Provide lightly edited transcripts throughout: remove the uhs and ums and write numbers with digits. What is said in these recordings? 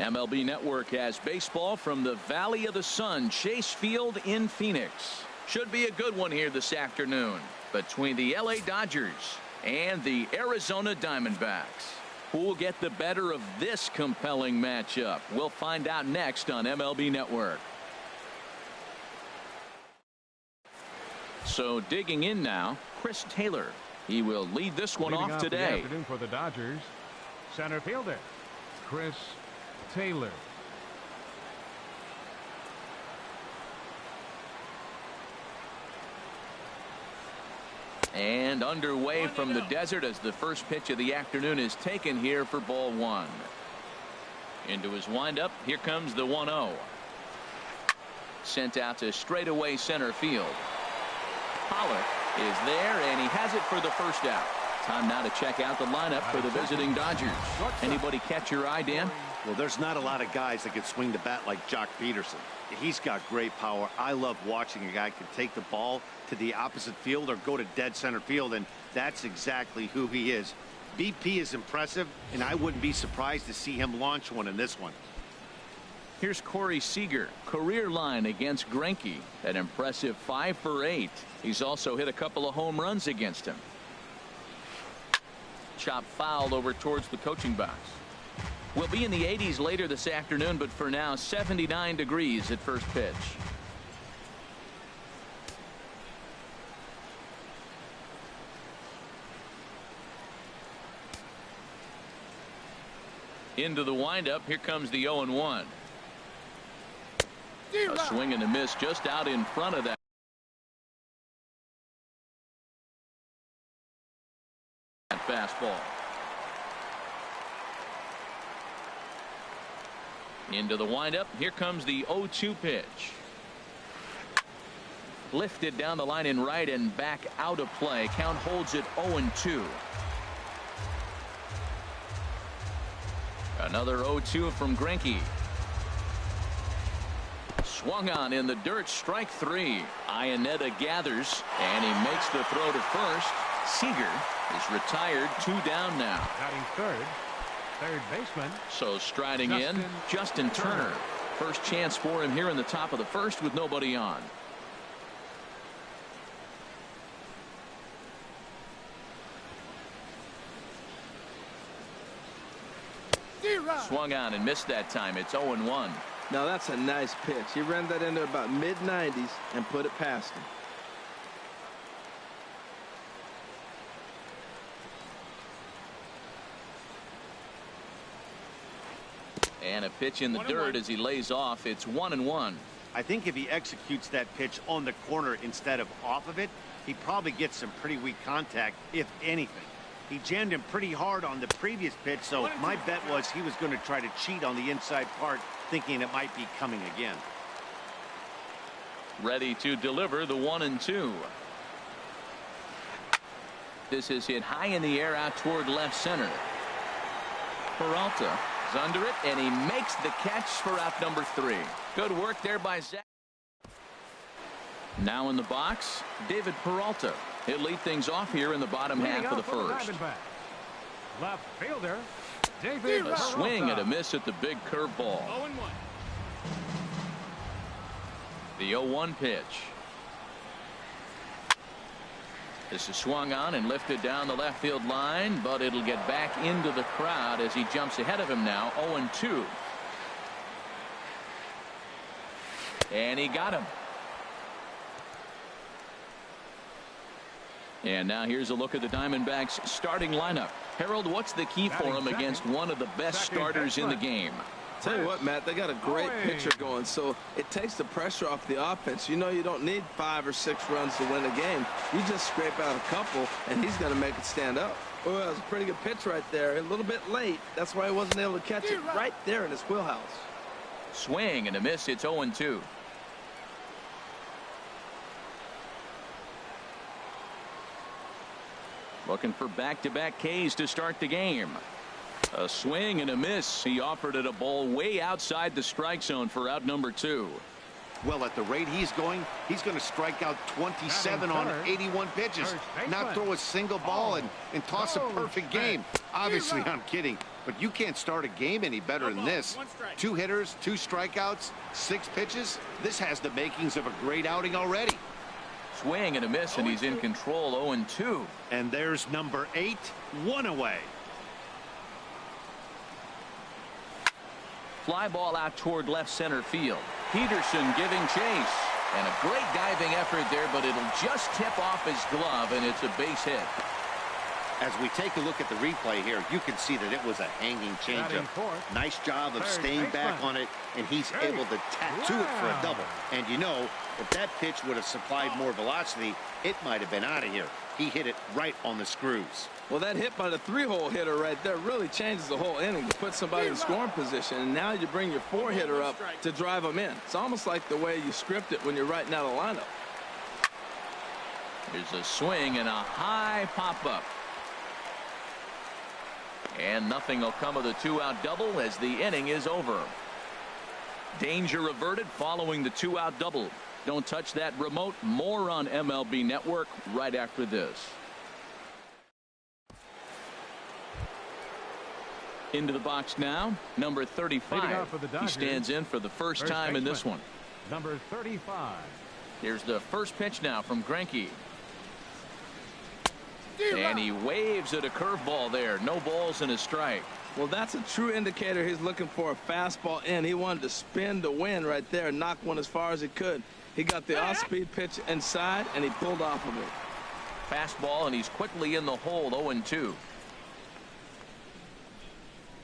MLB Network has baseball from the Valley of the Sun, Chase Field in Phoenix. Should be a good one here this afternoon between the LA Dodgers and the Arizona Diamondbacks. Who will get the better of this compelling matchup? We'll find out next on MLB Network. So digging in now, Chris Taylor. He will lead this one off today. The afternoon for the Dodgers, center fielder Chris Taylor. And underway from the desert as the first pitch of the afternoon is taken here for ball one. Into his windup. Here comes the 1-0. Sent out to straightaway center field. Pollock is there, and he has it for the first out. Time now to check out the lineup for the visiting Dodgers. Anybody catch your eye, Dan? Well, there's not a lot of guys that can swing the bat like Jock Peterson. He's got great power. I love watching a guy can take the ball to the opposite field or go to dead center field, and that's exactly who he is. BP is impressive, and I wouldn't be surprised to see him launch one in this one. Here's Corey Seager, career line against Greinke. An impressive 5 for 8. He's also hit a couple of home runs against him. Chop foul over towards the coaching box. We'll be in the 80s later this afternoon, but for now 79 degrees at first pitch. Into the windup. Here comes the 0-1. A swing and a miss just out in front of that. Fastball. Into the windup. Here comes the 0-2 pitch. Lifted down the line in right and back out of play. Count holds it 0-2. Another 0-2 from Greinke. Swung on in the dirt. Strike 3. Iannetta gathers, and he makes the throw to first. Seager is retired. 2 down now. Batting third baseman. So striding in, Justin Turner. First chance for him here in the top of the first with nobody on. Swung on and missed that time. It's 0-1. Now that's a nice pitch. He ran that into about mid-90s and put it past him. And a pitch in the dirt as he lays off. It's 1-1. I think if he executes that pitch on the corner instead of off of it, he probably gets some pretty weak contact, if anything. He jammed him pretty hard on the previous pitch, so my bet was he was going to try to cheat on the inside part, thinking it might be coming again. Ready to deliver the 1-2. This is hit high in the air out toward left center. Peralta is under it, and he makes the catch for out number 3. Good work there by Zach. Now in the box, David Peralta. He'll lead things off here in the bottom half of the first. Left fielder David A swing and a miss at the big curveball. 0-1. The 0-1 pitch. This is swung on and lifted down the left field line, but it'll get back into the crowd as he jumps ahead of him now. 0-2. And he got him. And now here's a look at the Diamondbacks starting lineup. Harold, what's the key for him against one of the best starters in the game? Tell you what, Matt, they got a great pitcher going, so it takes the pressure off the offense. You know you don't need 5 or 6 runs to win a game. You just scrape out a couple, and he's going to make it stand up. Oh, that was a pretty good pitch right there. A little bit late. That's why he wasn't able to catch it right there in his wheelhouse. Swing and a miss. It's 0-2. Looking for back-to-back Ks to start the game. A swing and a miss. He offered it a ball way outside the strike zone for out number 2. Well, at the rate he's going to strike out 27 on 81 pitches. Not throw a single ball and toss a perfect game. Obviously, I'm kidding, but you can't start a game any better than this. 2 hitters, 2 strikeouts, 6 pitches. This has the makings of a great outing already. Swing and a miss, and he's in control, 0-2. And there's number 8, 1 away. Fly ball out toward left center field. Peterson giving chase. And a great diving effort there, but it'll just tip off his glove, and it's a base hit. As we take a look at the replay here, you can see that it was a hanging changeup. Nice job of staying back on it, and he's able to tattoo it for a double. And you know, if that pitch would have supplied more velocity, it might have been out of here. He hit it right on the screws. Well, that hit by the 3-hole hitter right there really changes the whole inning to put somebody in scoring position, and now you bring your 4-hitter up to drive them in. It's almost like the way you script it when you're writing out a lineup. There's a swing and a high pop-up. And nothing will come of the 2-out double as the inning is over. Danger averted following the 2-out double. Don't touch that remote. More on MLB Network right after this. Into the box now, number 35. He stands in for the first time in this one. Number 35. Here's the first pitch now from Greinke. And he waves at a curveball there. No balls and a strike. Well, that's a true indicator he's looking for a fastball in. He wanted to spin the wind right there and knock one as far as he could. He got the off-speed pitch inside, and he pulled off of it. Fastball, and he's quickly in the hole, 0-2.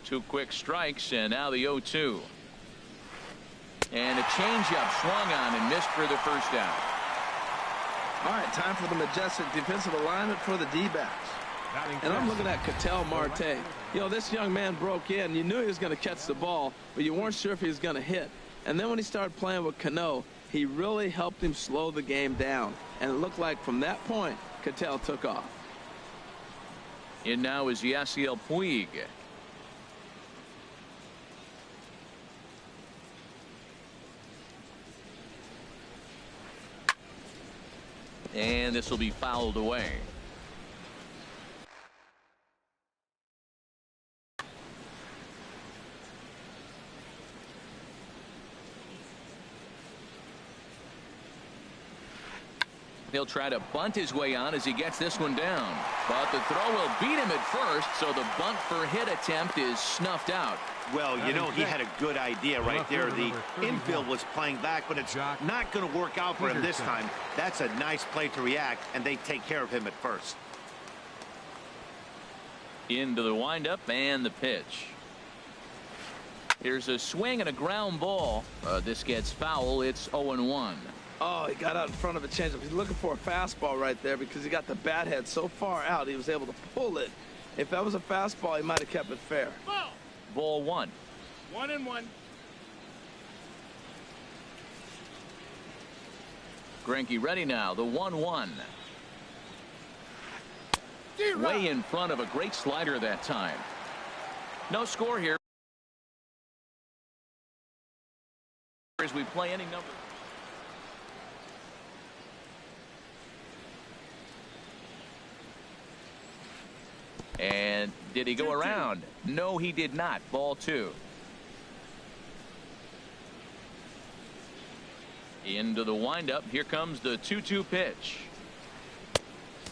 2 quick strikes, and now the 0-2. And a changeup swung on and missed for the first out. All right, time for the majestic defensive alignment for the D-backs. And I'm looking at Ketel Marte. You know, this young man broke in. You knew he was going to catch the ball, but you weren't sure if he was going to hit. And then when he started playing with Cano, he really helped him slow the game down. And it looked like from that point, Ketel took off. In now is Yasiel Puig. And this will be fouled away. He'll try to bunt his way on as he gets this one down. But the throw will beat him at first, so the bunt for hit attempt is snuffed out. Well, you know, he had a good idea right there. The infield was playing back, but it's not going to work out for him this time. That's a nice play to react, and they take care of him at first. Into the windup and the pitch. Here's a swing and a ground ball. This gets foul. It's 0-1. Oh, he got out in front of a changeup. He's looking for a fastball right there because he got the bat head so far out he was able to pull it. If that was a fastball, he might have kept it fair. Ball 1. 1-1. Greinke ready now. The 1-1. Way in front of a great slider that time. No score here as we play inning number. And did he go around? No, he did not. Ball 2. Into the windup. Here comes the 2-2 pitch.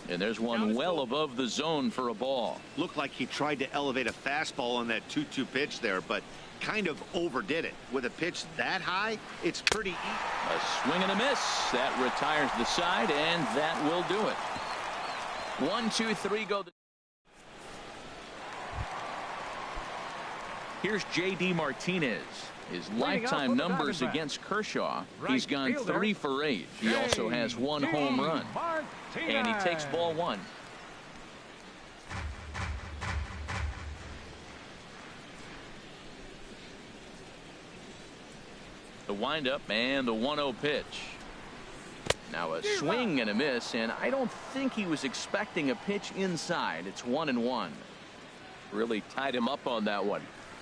And there's one well above the zone for a ball. Looked like he tried to elevate a fastball on that 2-2 pitch there, but kind of overdid it. With a pitch that high, it's pretty easy. A swing and a miss. That retires the side, and that will do it. 1, 2, 3 go. Here's J.D. Martinez. His lifetime numbers against Kershaw. He's gone 3 for 8. He also has 1 home run. And he takes ball 1. The windup and the 1-0 pitch. Now a swing and a miss, and I don't think he was expecting a pitch inside. It's 1-1. Really tied him up on that one.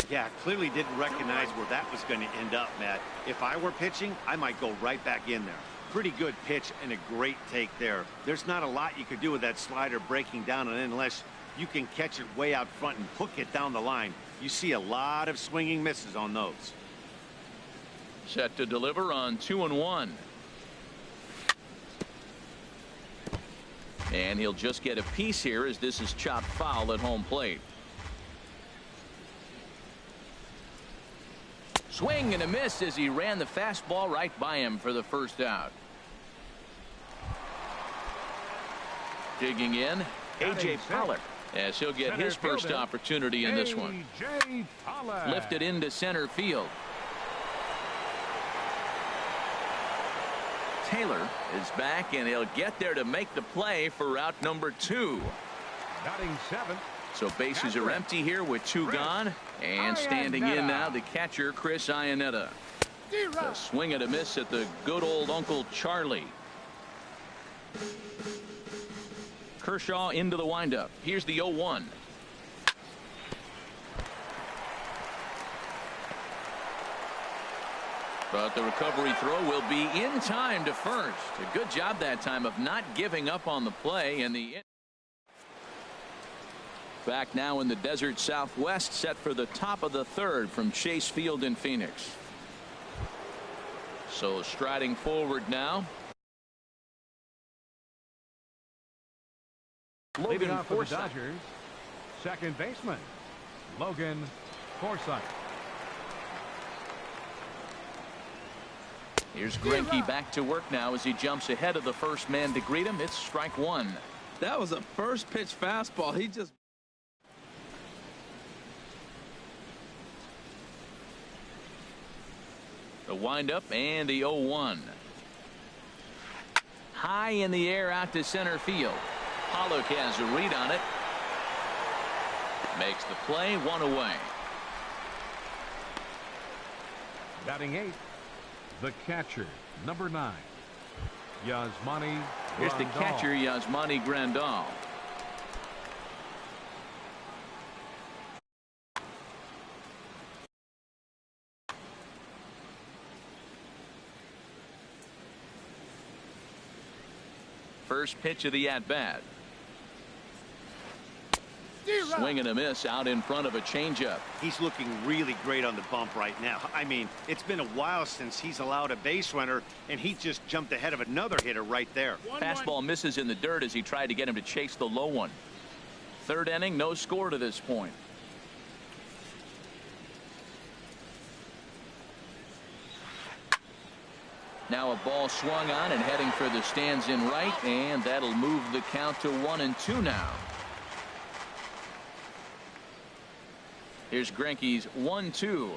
Yeah, clearly didn't recognize where that was going to end up, Matt. If I were pitching, I might go right back in there. Pretty good pitch and a great take there. There's not a lot you could do with that slider breaking down, and unless you can catch it way out front and hook it down the line, you see a lot of swinging misses on those. Set to deliver on 2-1. And he'll just get a piece here as this is chopped foul at home plate. Swing and a miss as he ran the fastball right by him for the first out. Digging in, A.J. Pollard, as he'll get his first opportunity in this one. Lifted into center field. Taylor is back, and he'll get there to make the play for route number 2. Batting 7th. So bases are empty here with 2 gone. And standing in now, the catcher, Chris Iannetta. A swing and a miss at the good old Uncle Charlie. Kershaw into the windup. Here's the 0-1. But the recovery throw will be in time to first. A good job that time of not giving up on the play. And the back now in the desert Southwest, set for the top of the 3rd from Chase Field in Phoenix. So striding forward now. Leading off for the Dodgers, second baseman, Logan Forsythe. Here's Greinke back to work now as he jumps ahead of the first man to greet him. It's strike 1. That was a first pitch fastball. He just. The windup and the 0-1. High in the air out to center field. Pollock has a read on it. Makes the play, 1 away. Batting 8th, the catcher, number 9, Yasmani Here's the Grandal. catcher, Yasmani Grandal. First pitch of the at-bat. Swing and a miss out in front of a changeup. He's looking really great on the bump right now. I mean, it's been a while since he's allowed a base runner, and he just jumped ahead of another hitter right there. Fastball misses in the dirt as he tried to get him to chase the low one. 3rd inning, no score to this point. Now a ball swung on and heading for the stands in right, and that'll move the count to 1-2 now. Here's Greinke's 1-2.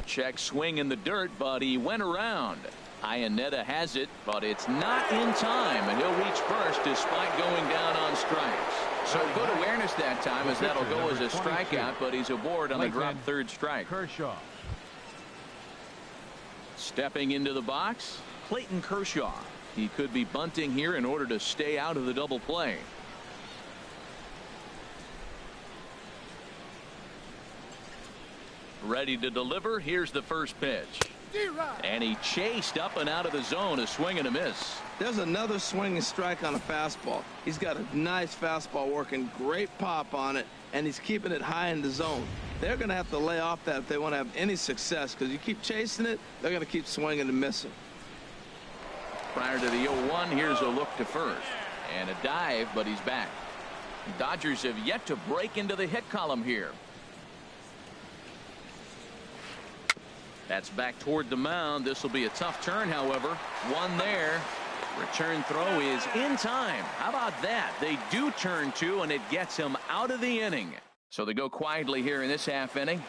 Check swing in the dirt, but he went around. Iannetta has it, but it's not in time, and he'll reach first despite going down on strikes. So good awareness that time, as that'll go as a strikeout, but he's aboard on the drop 3rd strike. Kershaw. Stepping into the box, Clayton Kershaw. He could be bunting here in order to stay out of the double play. Ready to deliver. Here's the first pitch. And he chased up and out of the zone. A swing and a miss. There's another swing and strike on a fastball. He's got a nice fastball working, great pop on it, and he's keeping it high in the zone. They're going to have to lay off that if they want to have any success, because you keep chasing it, they're going to keep swinging and missing. Prior to the 0-1, here's a look to first. And a dive, but he's back. The Dodgers have yet to break into the hit column here. That's back toward the mound. This will be a tough turn, however. One there. Return throw is in time. How about that? They do turn 2, and it gets him out of the inning. So they go quietly here in this half inning.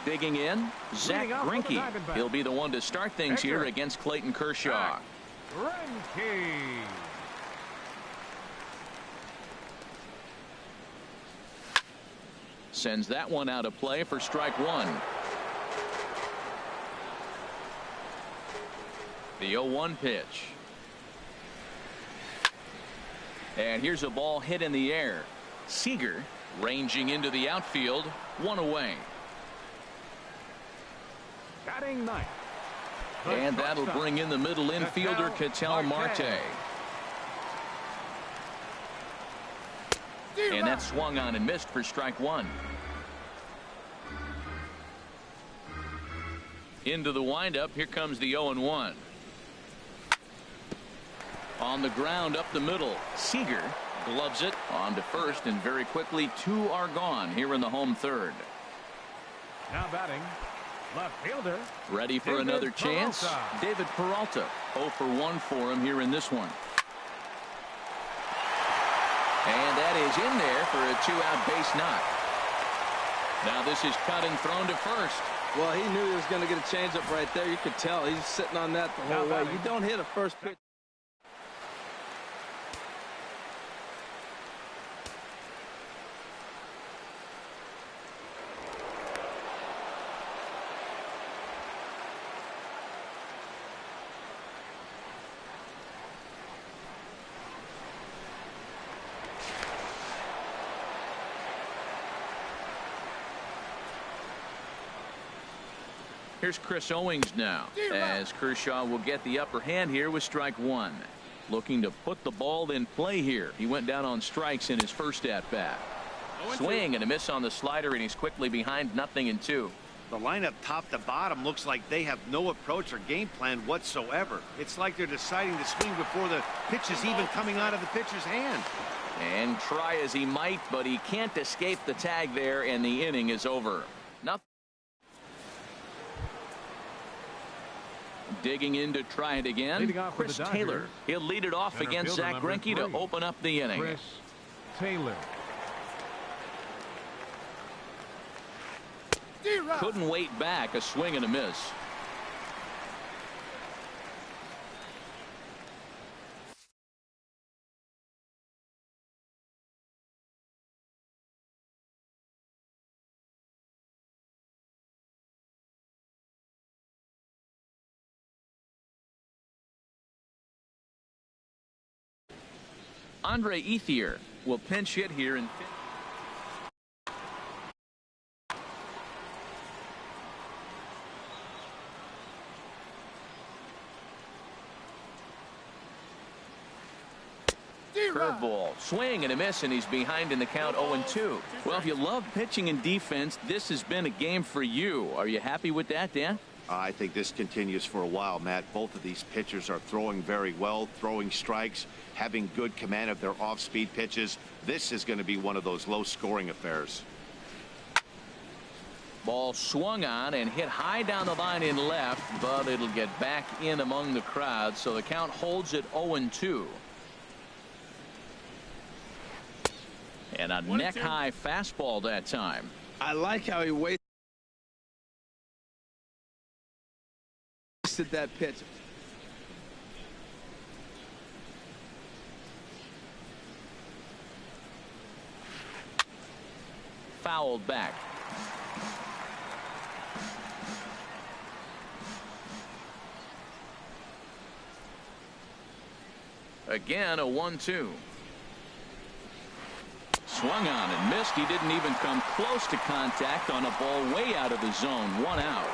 Digging in, Zach Greinke. He'll be the one to start things here against Clayton Kershaw. Greinke. Sends that one out of play for strike 1. The 0-1 pitch. And here's a ball hit in the air. Seager Ranging into the outfield, one away. Batting ninth. And that'll bring in the middle infielder, Ketel Marte. And that swung on and missed for strike one. Into the windup, here comes the 0-1. On the ground up the middle, Seager gloves it on to first, and very quickly two are gone here in the home third. Now batting, left fielder. Ready for another chance. David Peralta, 0 for 1 for him here in this one. And that is in there for a 2-out base knock. Now this is cut and thrown to first. Well, he knew he was going to get a changeup right there. You could tell he's sitting on that the whole way. You don't hit a first pitch. Here's Chris Owings now, as Kershaw will get the upper hand here with strike one. Looking to put the ball in play here. He went down on strikes in his first at-bat. Swing and a miss on the slider, and he's quickly behind 0-2. The lineup top to bottom looks like they have no approach or game plan whatsoever. It's like they're deciding to swing before the pitch is even coming out of the pitcher's hand. And try as he might, but he can't escape the tag there, and the inning is over. Nothing. Digging in to try it again, Chris Taylor. He'll lead it off against Zach Greinke to open up the inning. Chris Taylor. Couldn't wait back. A swing and a miss. Andre Ethier will pinch hit here and curveball, swing and a miss, and he's behind in the count 0-2. Well, if you love pitching and defense, this has been a game for you. Are you happy with that, Dan? I think this continues for a while, Matt. Both of these pitchers are throwing very well, throwing strikes, having good command of their off-speed pitches. This is going to be one of those low-scoring affairs. Ball swung on and hit high down the line in left, but it'll get back in among the crowd, so the count holds at 0-2. And a neck-high fastball that time. I like how he wasted that pitch. Fouled back. Again, a 1-2. Swung on and missed. He didn't even come close to contact on a ball way out of the zone. 1 out.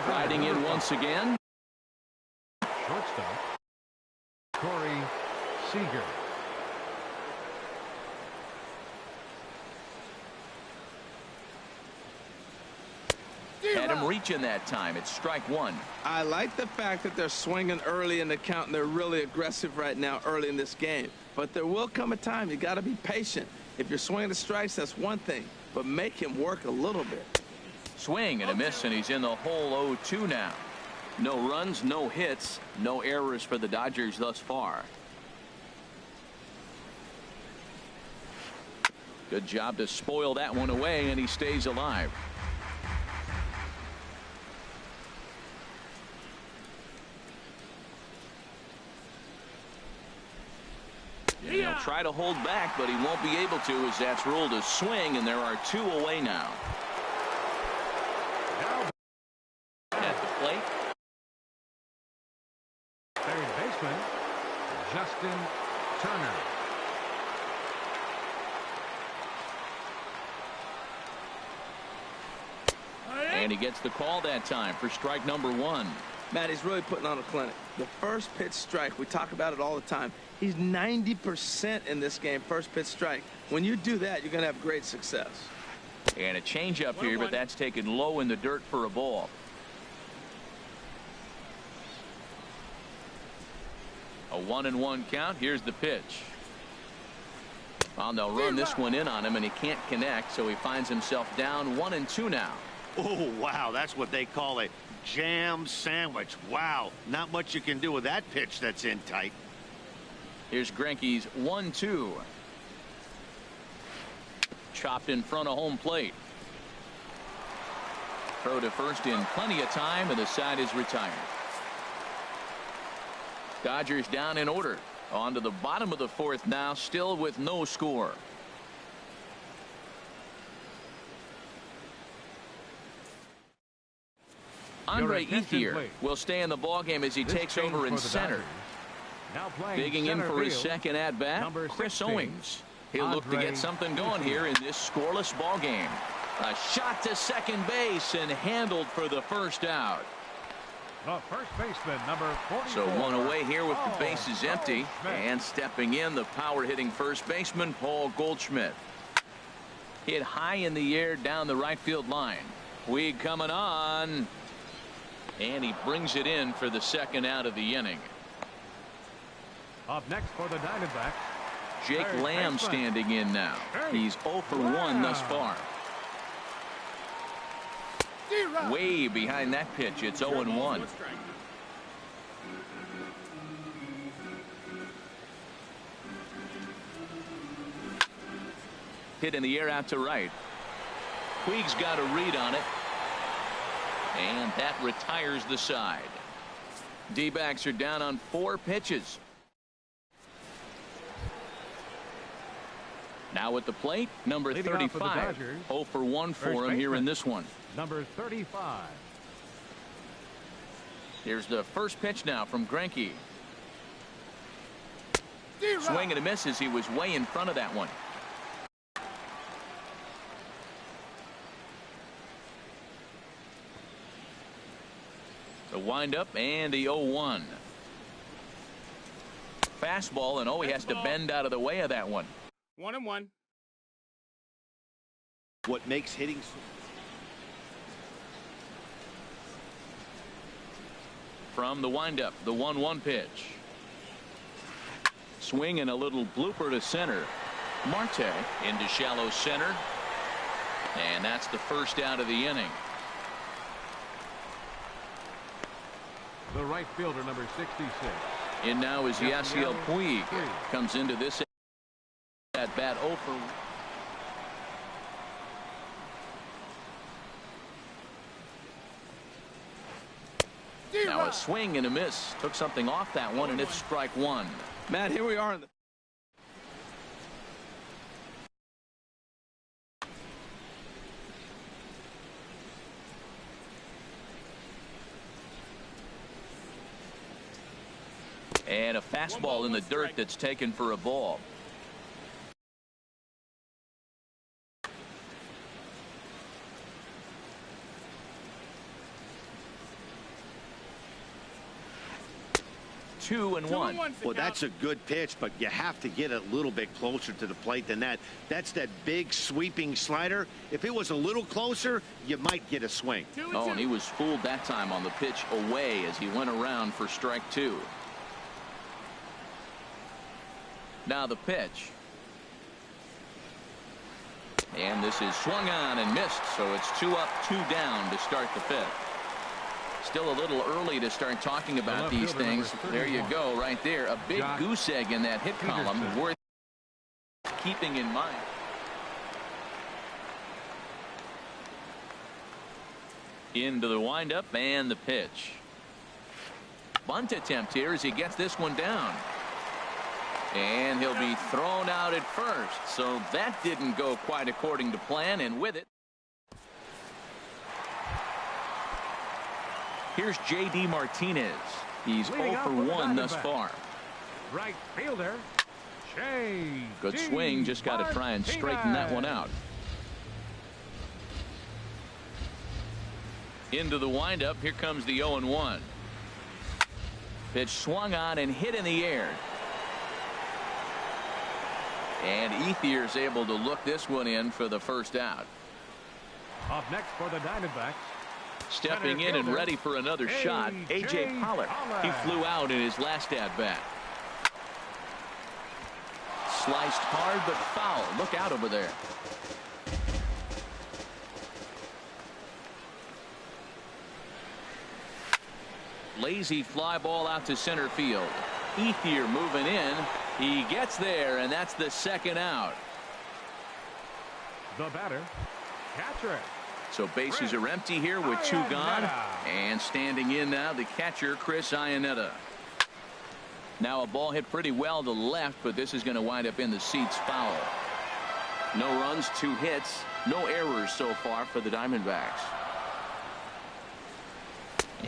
Riding in once again. Shortstop, Corey Seager. Had him reaching that time. It's strike one. I like the fact that they're swinging early in the count, and they're really aggressive right now early in this game. But there will come a time you got to be patient. If you're swinging the strikes, that's one thing, but make him work a little bit. Swing and a miss, and he's in the hole 0-2 now. No runs, no hits, no errors for the Dodgers thus far. Good job to spoil that one away, and he stays alive. He'll try to hold back, but he won't be able to, as that's ruled a swing, and there are 2 away now. At the plate. Third baseman, Justin Turner. And he gets the call that time for strike number one. Matt, he's really putting on a clinic. The first pitch strike, we talk about it all the time. He's 90% in this game, first pitch strike. When you do that, you're going to have great success. And a changeup here, but that's taken low in the dirt for a ball. A 1-1 count. Here's the pitch. Well, they'll run this one in on him, and he can't connect, so he finds himself down 1-2 now. Oh, wow, that's what they call a jam sandwich. Wow, not much you can do with that pitch that's in tight. Here's Greinke's 1-2. Chopped in front of home plate. Throw to first in plenty of time, and the side is retired. Dodgers down in order. On to the bottom of the fourth now, still with no score. Andre Ethier will stay in the ballgame as he takes over in center. Digging in for his second at-bat, Chris Owings. He'll look to get something going here in this scoreless ballgame. A shot to second base and handled for the first out. The first baseman, number 44. So one away here with the bases empty. And stepping in, the power-hitting first baseman, Paul Goldschmidt. Hit high in the air down the right field line. Puig coming on. And he brings it in for the second out of the inning. Up next for the Diamondbacks, Jake Lamb standing in now. He's 0 for 1 thus far. Way behind that pitch. It's 0-1. Hit in the air out to right. Puig's got a read on it. And that retires the side. D-backs are down on 4 pitches. Now at the plate, number 35. 0 for 1 for him here in this one. Number 35. Here's the first pitch now from Greinke. Swing and a miss as he was way in front of that one. The windup and the 0-1. Fastball, and he has to bend out of the way of that one. 1-1. What makes hitting from the windup, the 1-1 pitch. Swing and a little blooper to center. Marte into shallow center. And that's the first out of the inning. The right fielder, number 66. In now is Yasiel Puig. Comes into this at bat 0 for 1. Now a swing and a miss. Took something off that one, and it's strike one. Matt, here we are in the and a fastball in the dirt that's taken for a ball. Two and one. Well, that's a good pitch, but you have to get a little bit closer to the plate than that. That's that big sweeping slider. If it was a little closer, you might get a swing. Oh, and he was fooled that time on the pitch away as he went around for strike two. Now the pitch. And this is swung on and missed, so it's 2 up, 2 down to start the fifth. Still a little early to start talking about these things. There you go, right there. A big goose egg in that hit column, worth keeping in mind. Into the windup and the pitch. Bunt attempt here as he gets this one down. And he'll be thrown out at first. So that didn't go quite according to plan, and with it, here's J.D. Martinez. He's 0 for 1 thus far. Right fielder, good swing. Just got to try and straighten that one out. Into the windup. Here comes the 0-1. Pitch swung on and hit in the air. And Ethier's able to look this one in for the first out. Up next for the Diamondbacks. Stepping in and ready for another shot, A.J. Pollock. He flew out in his last at-bat. Sliced hard but foul. Look out over there. Lazy fly ball out to center field. Ethier moving in. He gets there, and that's the second out. The batter, catcher. So bases are empty here with two gone. And standing in now, the catcher, Chris Iannetta. Now a ball hit pretty well to left, but this is going to wind up in the seats foul. No runs, 2 hits, no errors so far for the Diamondbacks.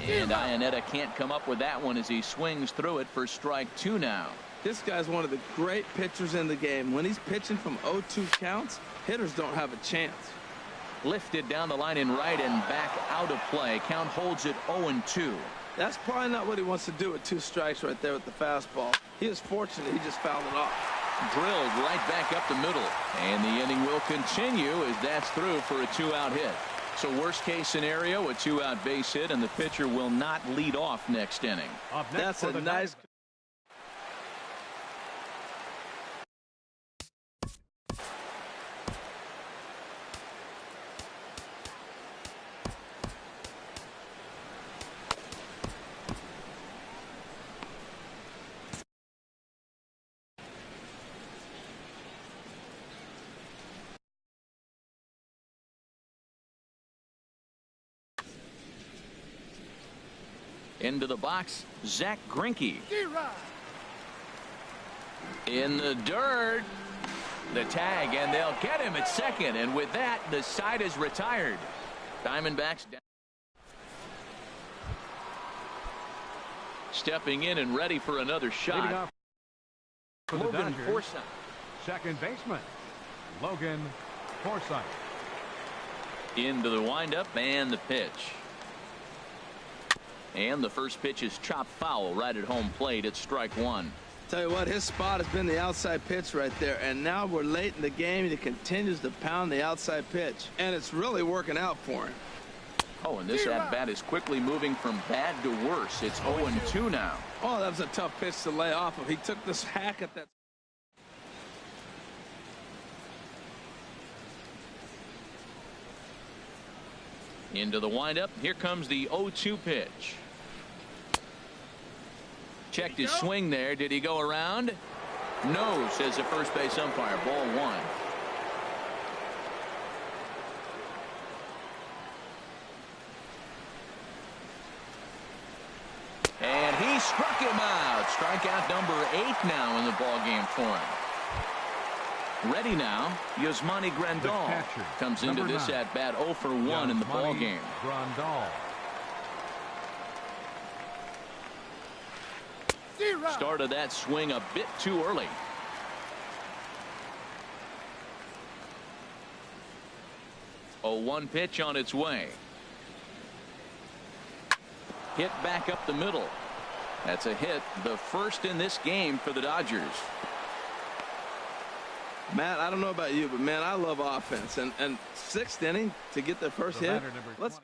And Iannetta can't come up with that one as he swings through it for strike 2 now. This guy's one of the great pitchers in the game. When he's pitching from 0-2 counts, hitters don't have a chance. Lifted down the line in right and back out of play. Count holds it 0-2. That's probably not what he wants to do with 2 strikes right there with the fastball. He is fortunate he just fouled it off. Drilled right back up the middle. And the inning will continue as that's through for a 2-out hit. So worst case scenario, a 2-out base hit, and the pitcher will not lead off next inning. That's a nice. Into the box, Zach Greinke. In the dirt. The tag, and they'll get him at second. And with that, the side is retired. Diamondbacks down. Stepping in and ready for another shot. Logan Forsythe. Second baseman, Logan Forsythe. Into the windup and the pitch. And the first pitch is chopped foul right at home plate. It's strike 1. Tell you what, his spot has been the outside pitch right there, and now we're late in the game and he continues to pound the outside pitch, and it's really working out for him. Oh, and this at bat is quickly moving from bad to worse. It's 0-2 now. Oh, that was a tough pitch to lay off of. He took this hack at that. Into the windup. Here comes the 0-2 pitch. Checked his swing there. Did he go around? No, says the first base umpire. Ball 1. And he struck him out. Strikeout number 8 now in the ball game for him. Ready now, Yasmani Grandal comes into this at bat 0 for 1 in the ball game. Grandal. Started that swing a bit too early. A 1 pitch on its way. Hit back up the middle. That's a hit, the first in this game for the Dodgers. Matt, I don't know about you, but man, I love offense, and 6th inning to get the first hit. Let's.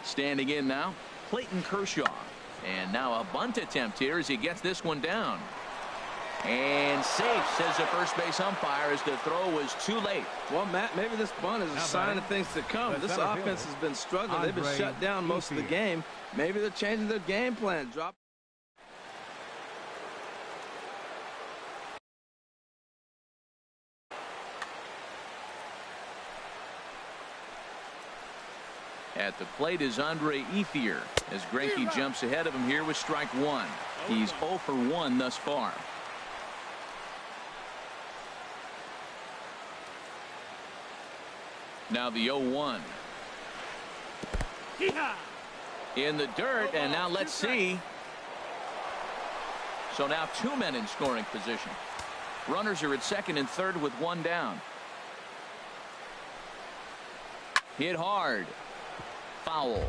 Standing in now, Clayton Kershaw. And now a bunt attempt here as he gets this one down. And safe, says the first base umpire, as the throw was too late. Well, Matt, maybe this bunt is a sign of things to come. This offense has been struggling. They've been shut down most of the game. Maybe they're changing their game plan. Drop. At the plate is Andre Ethier as Greinke jumps ahead of him here with strike 1. He's 0 for 1 thus far. Now the 0-1. In the dirt, and now let's see. So now 2 men in scoring position. Runners are at second and third with one down. Hit hard. Foul.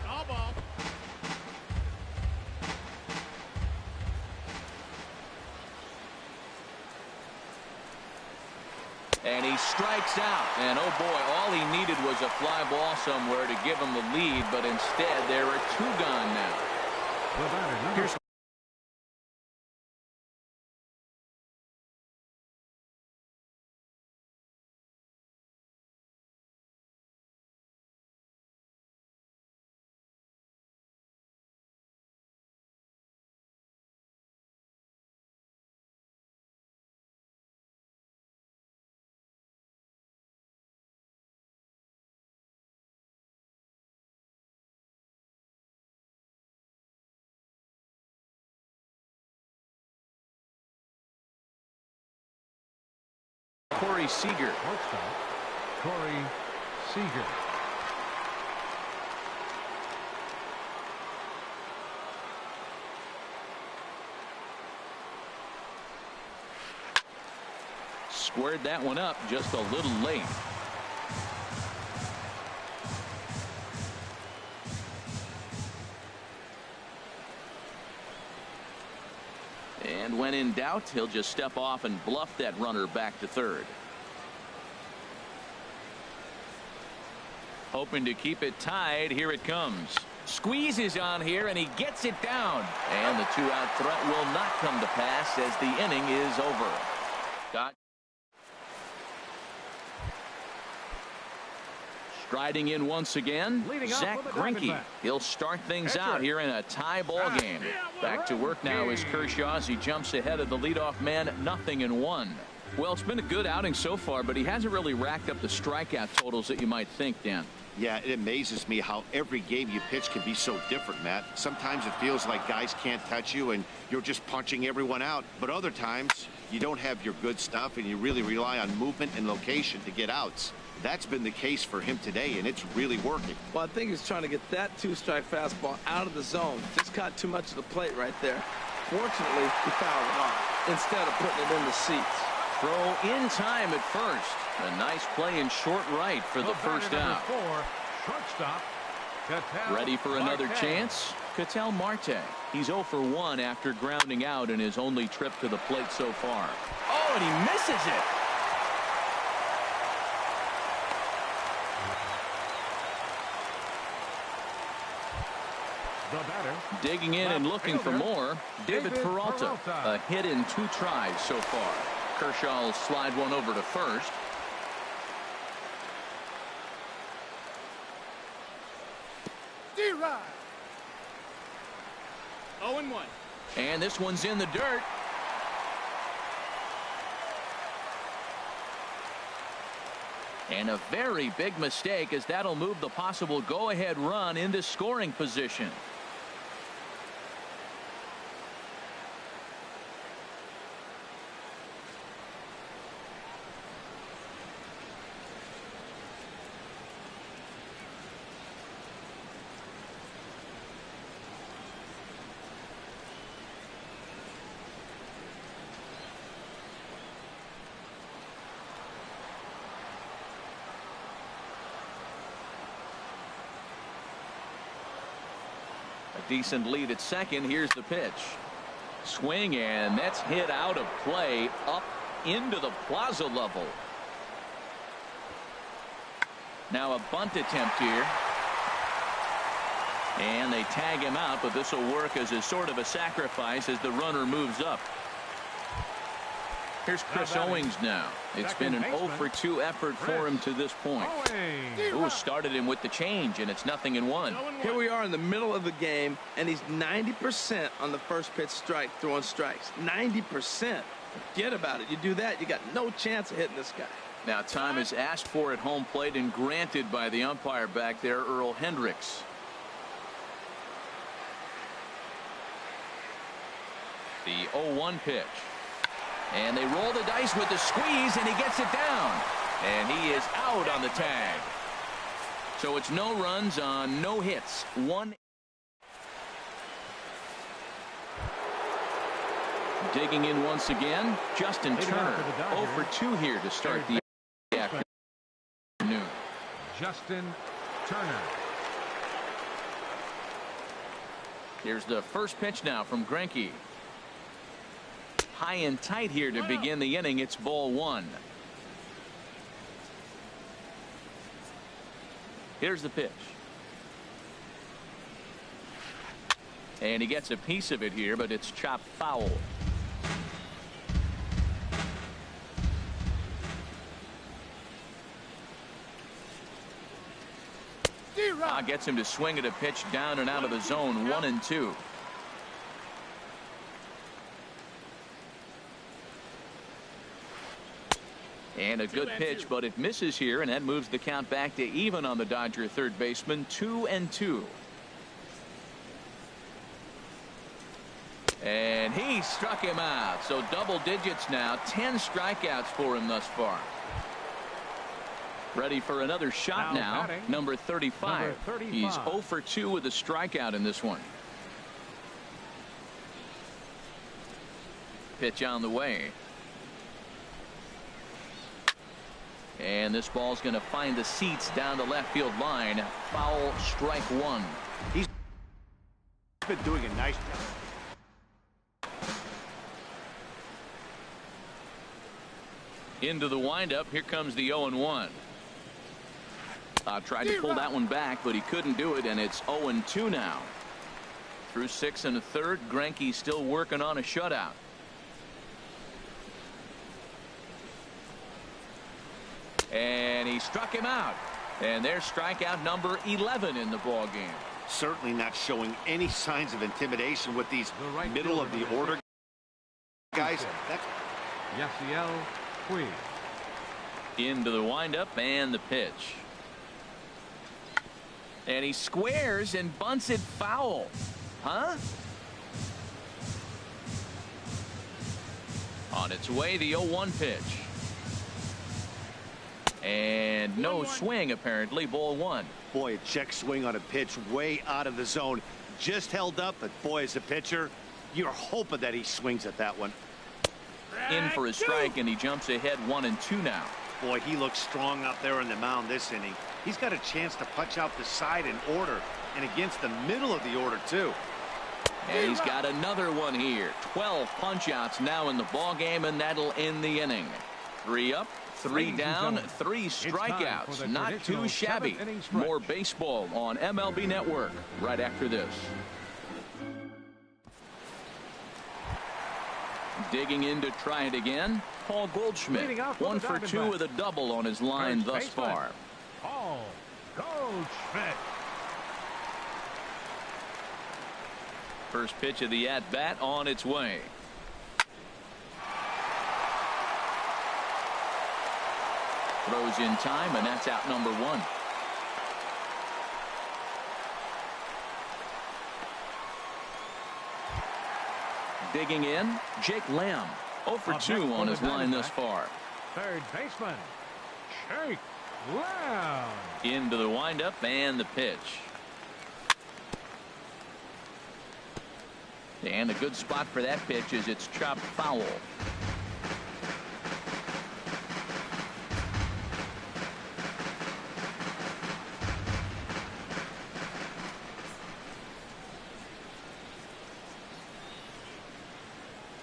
And he strikes out. And oh boy, all he needed was a fly ball somewhere to give him the lead, but instead there are two gone now. Here's Corey Seager. Shortstop, Corey Seager. Squared that one up just a little late. And when in doubt, he'll just step off and bluff that runner back to third. Hoping to keep it tied. Here it comes. Squeezes on here, and he gets it down. And the two-out threat will not come to pass as the inning is over. Got striding in once again, Zach Greinke. He'll start things out here in a tie ball game. Back to work now is Kershaw as he jumps ahead of the leadoff man, 0-1. Well, it's been a good outing so far, but he hasn't really racked up the strikeout totals that you might think, Dan. Yeah, it amazes me how every game you pitch can be so different, Matt. Sometimes it feels like guys can't touch you and you're just punching everyone out. But other times you don't have your good stuff and you really rely on movement and location to get outs. That's been the case for him today, and it's really working. Well, I think he's trying to get that two-strike fastball out of the zone. Just caught too much of the plate right there. Fortunately, he fouled it off instead of putting it in the seats. Throw in time at first. A nice play in short right for the first out. Shortstop, Ready for another chance? Ketel Marte. He's 0 for 1 after grounding out in his only trip to the plate so far. Oh, and he misses it. The batter. Digging in and looking for more, David Peralta. A hit in 2 tries so far. Kershaw will slide one over to first. D-Rod. 0-1. And this one's in the dirt. And a very big mistake, as that'll move the possible go-ahead run into scoring position. Decent lead at second. Here's the pitch. Swing, and that's hit out of play up into the plaza level. Now a bunt attempt here. And they tag him out, but this will work as a sort of a sacrifice as the runner moves up. Here's Chris Owings now. It's been an 0 for 2 effort for him to this point. Ooh, started him with the change, and it's 0-1. Here we are in the middle of the game, and he's 90% on the first pitch strike, throwing strikes. 90%. Forget about it. You do that, you got no chance of hitting this guy. Now time is asked for at home plate and granted by the umpire back there, Earl Hendricks. The 0-1 pitch. And they roll the dice with the squeeze, and he gets it down. And he is out on the tag. So it's no runs on no hits. 1. Digging in once again, Justin Turner. 0 for 2 here to start the afternoon. Justin Turner. Here's the first pitch now from Greinke. High and tight here to begin the inning. It's ball 1. Here's the pitch. And he gets a piece of it here, but it's chopped foul. Gets him to swing at a pitch down and out of the zone. 1-2. And a good pitch, but it misses here, and that moves the count back to even on the Dodger third baseman. 2-2. And he struck him out. So double digits now. 10 strikeouts for him thus far. Ready for another shot now. Number 35. He's 0 for 2 with a strikeout in this one. Pitch on the way. And this ball's going to find the seats down the left field line. Foul, strike 1. He's been doing a nice job. Into the windup. Here comes the 0-1. Tried to pull that one back, but he couldn't do it, and it's 0-2 now. Through 6 1/3, Greinke still working on a shutout. And he struck him out. And there's strikeout number 11 in the ball game. Certainly not showing any signs of intimidation with these middle of the order guys. That's Yasiel Puig. Into the windup and the pitch. And he squares and bunts it foul. Huh? On its way, the 0-1 pitch. And no swing, apparently. Ball 1. Boy, a check swing on a pitch way out of the zone. Just held up, but boy, as a pitcher, you're hoping that he swings at that one. In for a strike, and he jumps ahead 1-2 now. Boy, he looks strong out there on the mound this inning. He's got a chance to punch out the side in order, and against the middle of the order, too. And he's got another one here. 12 punch-outs now in the ball game, and that'll end the inning. 3 up, 3 down, 3 strikeouts. Not too shabby. More baseball on MLB Network right after this. Digging in to try it again, Paul Goldschmidt. 1 for 2 with a double on his line thus far. Paul Goldschmidt. First pitch of the at-bat on its way. Throws in time, and that's out number 1. Digging in, Jake Lamb. 0 for 2 on his line thus far. Third baseman, Jake Lamb. Into the windup and the pitch. And a good spot for that pitch is it's chopped foul.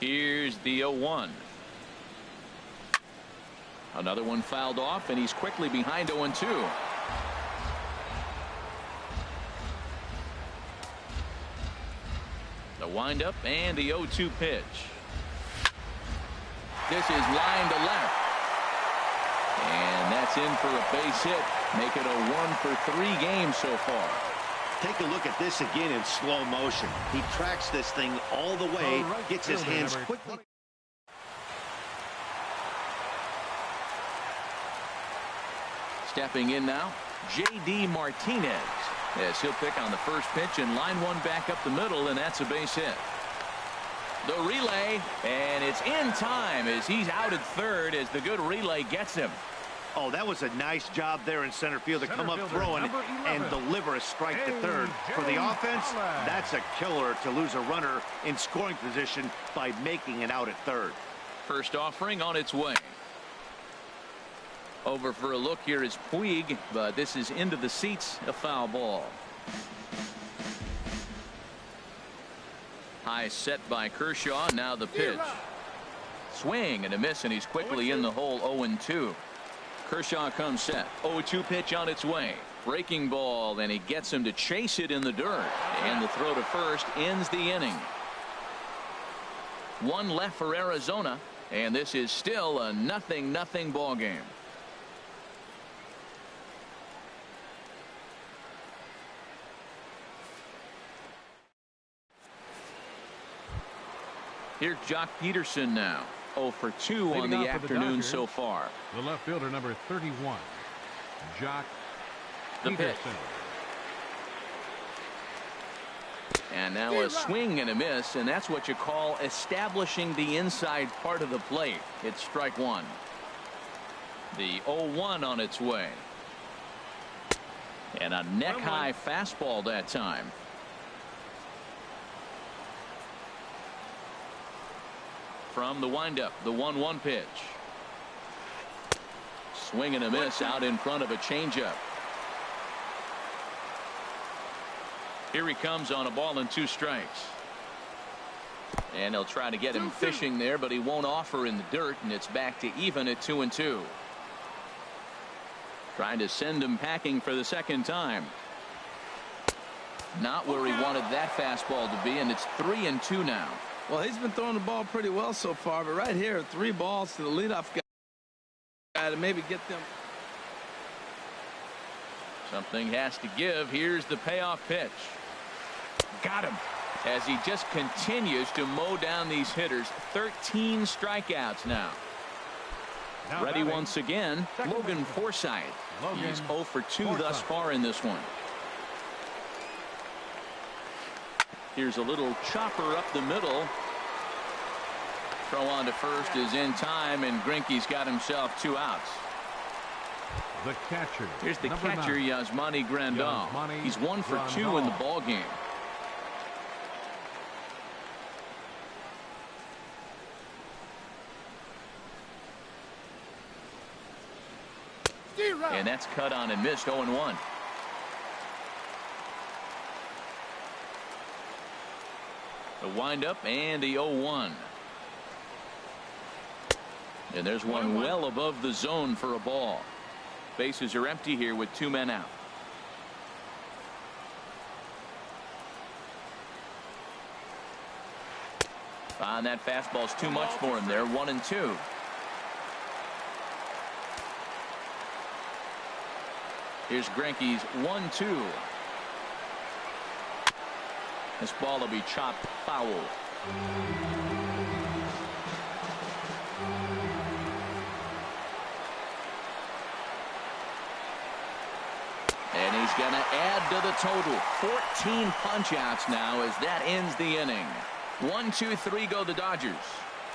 Here's the 0-1. Another one fouled off, and he's quickly behind 0-2. The windup and the 0-2 pitch. This is line to left. And that's in for a base hit. Make it a 1 for 3 game so far. Take a look at this again in slow motion. He tracks this thing all the way, gets his hands quickly. Stepping in now, J.D. Martinez. As he'll pick on the first pitch and line one back up the middle, and that's a base hit. The relay, and it's in time as he's out at third as the good relay gets him. Oh, that was a nice job there in center field to come up throwing and deliver a strike to third. For the offense, that's a killer to lose a runner in scoring position by making it out at third. First offering on its way. Over for a look here is Puig, but this is into the seats, a foul ball. High set by Kershaw. Now the pitch. Swing and a miss, and he's quickly in the hole. 0-2. Kershaw comes set. 0-2 pitch on its way. Breaking ball, and he gets him to chase it in the dirt. And the throw to first ends the inning. One left for Arizona, and this is still a 0-0 ball game. Here's Jock Peterson now. 0 for 2 on the afternoon so far. The left fielder, number 31, Jock Peterson. And now a swing and a miss, and that's what you call establishing the inside part of the plate. It's strike one. The 0-1 on its way. And a neck-high fastball that time. From the windup, the 1-1 pitch. Swing and a miss out in front of a changeup. Here he comes on a ball and 2 strikes. And he'll try to get him fishing there, but he won't offer in the dirt, and it's back to even at 2-2. Trying to send him packing for the second time. Not where he wanted that fastball to be, and it's 3-2 now. Well, he's been throwing the ball pretty well so far, but right here, 3 balls to the leadoff guy to maybe get them. Something has to give. Here's the payoff pitch. Got him. As he just continues to mow down these hitters. 13 strikeouts now. Ready once again, Logan Forsythe. He's 0 for 2 thus far in this one. Here's a little chopper up the middle. Throw on to first is in time, and Greinke's got himself 2 outs. The catcher. Here's the catcher, Yasmani Grandal. He's 1 for 2 in the ball game. And that's cut on and missed. 0-1. The windup and the 0-1. And there's one well above the zone for a ball. Bases are empty here with 2 men out. And that fastball's too much for him there. 1-2. Here's Greinke's 1-2. This ball will be chopped foul. And he's going to add to the total. 14 punch-outs now as that ends the inning. 1-2-3 go the Dodgers.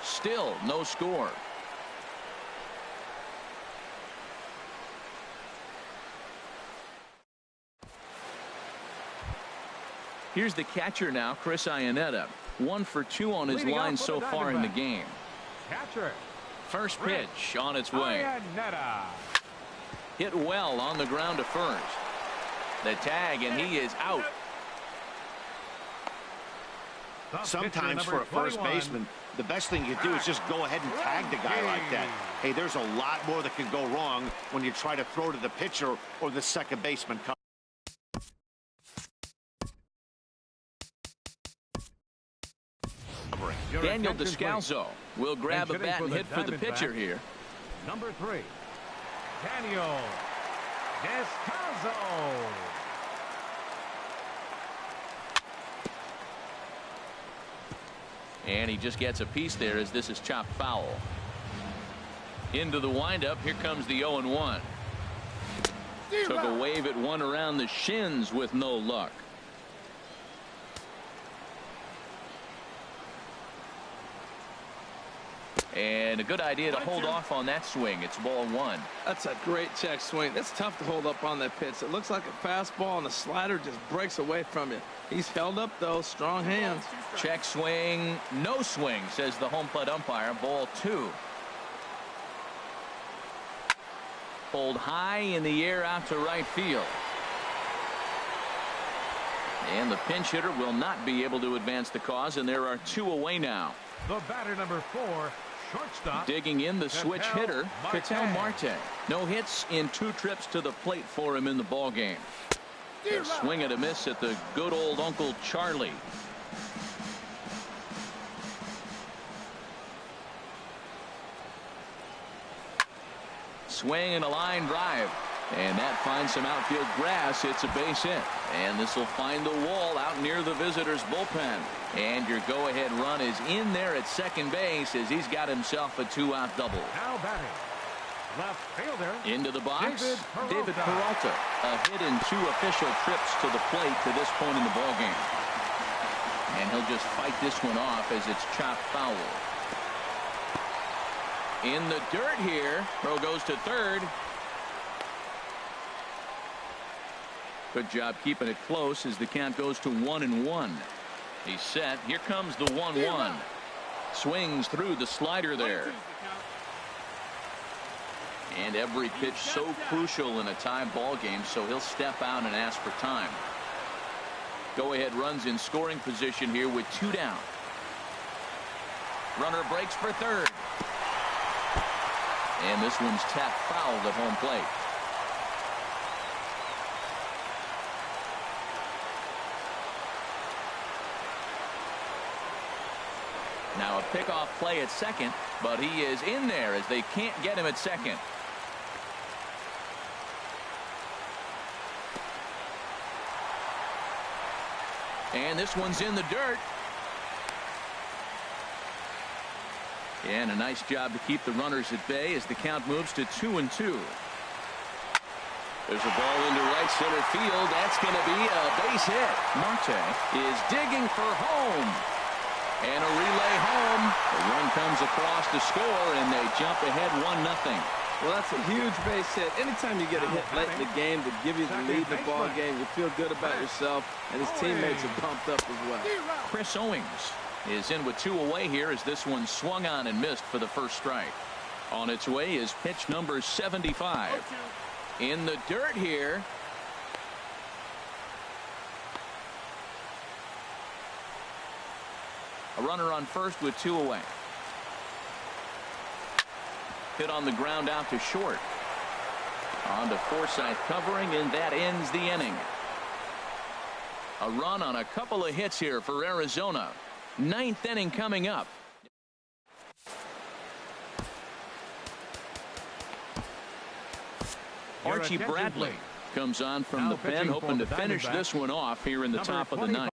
Still no score. Here's the catcher now, Chris Iannetta. 1 for 2 on his line so far in the game. Catcher. First pitch on its way. Hit well on the ground to first. The tag, and he is out. Sometimes for a first baseman, the best thing you do is just go ahead and tag the guy like that. Hey, there's a lot more that can go wrong when you try to throw to the pitcher or the second baseman. Daniel Descalso will grab a bat and hit for the pitcher here. Number 3, Daniel Descalso. And he just gets a piece there as this is chopped foul. Into the windup. Here comes the 0-1. Took a wave at one around the shins with no luck. And a good idea to hold off on that swing. It's ball one. That's a great check swing. That's tough to hold up on that pitch. It looks like a fastball, and the slider just breaks away from you. He's held up, though. Strong hands. Check swing. No swing, says the home plate umpire. Ball two. Pulled high in the air out to right field. And the pinch hitter will not be able to advance the cause, and there are two away now. The batter, number 4, shortstop. Digging in, the switch hitter, Ketel Marte. No hits in 2 trips to the plate for him in the ball game. A swing and a miss at the good old Uncle Charlie. Swing and a line drive. And that finds some outfield grass. It's a base hit. And this will find the wall out near the visitors' bullpen. And your go-ahead run is in there at second base as he's got himself a 2-out double. Now batting, left fielder. Into the box, David Peralta. A hit in 2 official trips to the plate to this point in the ballgame. And he'll just fight this one off as it's chopped foul. In the dirt here. Throw goes to third. Good job keeping it close as the count goes to 1-1. He's set. Here comes the 1-1. Swings through the slider there. And every pitch so crucial in a tie ball game, so he'll step out and ask for time. Go ahead runs in scoring position here with 2 down. Runner breaks for third. And this one's tapped foul at home plate. Now a pickoff play at second, but he is in there as they can't get him at second. And this one's in the dirt. And a nice job to keep the runners at bay as the count moves to 2-2. There's a ball into right center field. That's going to be a base hit. Marte is digging for home. And a relay home. The run comes across to score, and they jump ahead 1-0. Well, that's a huge base hit. Anytime you get a hit late in the game to give you the lead in the ball game, you feel good about yourself, and his teammates are pumped up as well. Chris Owings is in with 2 away here as this one swung on and missed for the first strike. On its way is pitch number 75. In the dirt here. A runner on first with 2 away. Hit on the ground out to short. On to Forsythe covering, and that ends the inning. A run on a couple of hits here for Arizona. 9th inning coming up. Archie Bradley comes on from the pen, hoping to finish this one off here in the top of the 9th.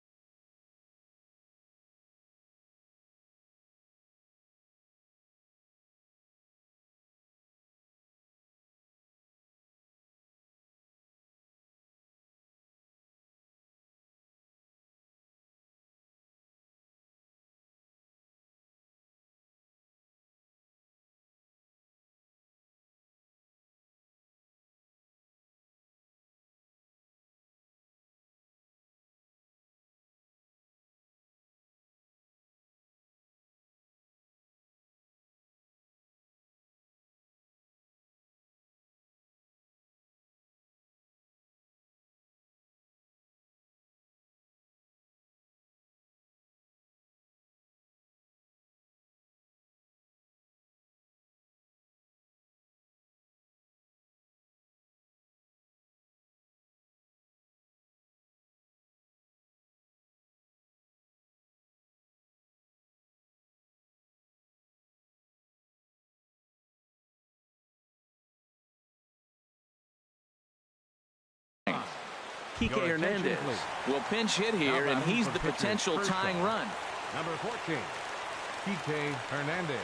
Kike Hernandez will pinch hit here, and he's the potential tying run. Number 14, Kike Hernandez.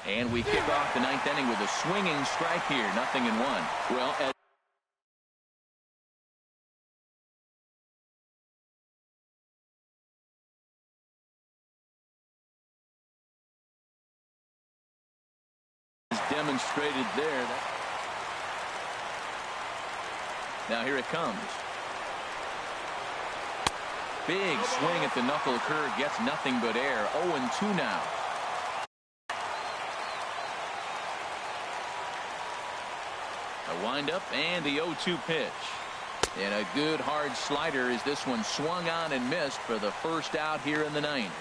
And we kick off the 9th inning with a swinging strike here. 0-1. Well, demonstrated there. Now here it comes. Big swing at the knuckle curve, gets nothing but air. 0-2 now. A windup and the 0-2 pitch. And a good hard slider as this one swung on and missed for the first out here in the ninth.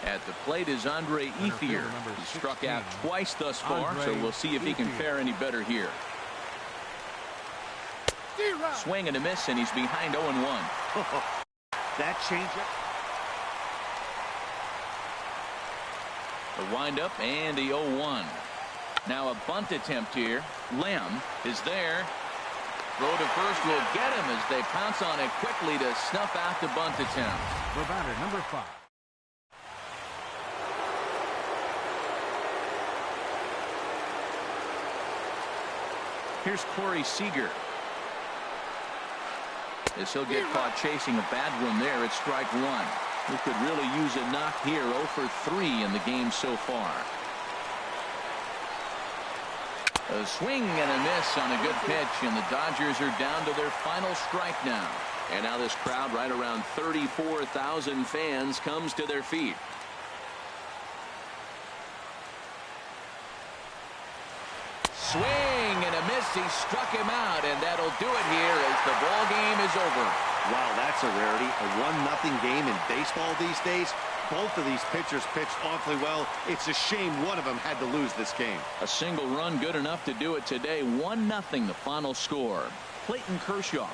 At the plate is Andre Ethier. He struck out twice thus far, so we'll see if he can fare any better here. Swing and a miss, and he's behind 0-1. That changeup. The windup and the 0-1. Now a bunt attempt here. Lamb is there. Throw to first will get him as they pounce on it quickly to snuff out the bunt attempt. The batter, number 5. Here's Corey Seager. As he'll get caught chasing a bad one there at strike 1. He could really use a knock here. 0 for 3 in the game so far. A swing and a miss on a good pitch, and the Dodgers are down to their final strike now. And now this crowd, right around 34,000 fans, comes to their feet. Swing and a miss. He struck him out, and that'll do it here as the ball game is over. Wow, that's a rarity. A 1-0 game in baseball these days. Both of these pitchers pitched awfully well. It's a shame one of them had to lose this game. A single run good enough to do it today. 1-0 the final score. Clayton Kershaw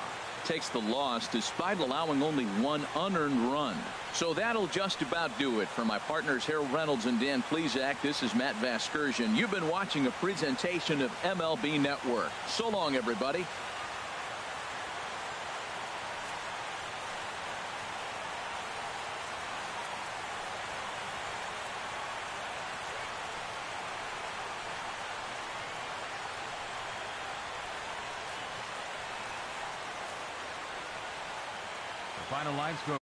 takes the loss despite allowing only one unearned run. So that'll just about do it. For my partners Harold Reynolds and Dan Plesac, this is Matt Vasgersian. You've been watching a presentation of MLB Network. So long, everybody. The final line score.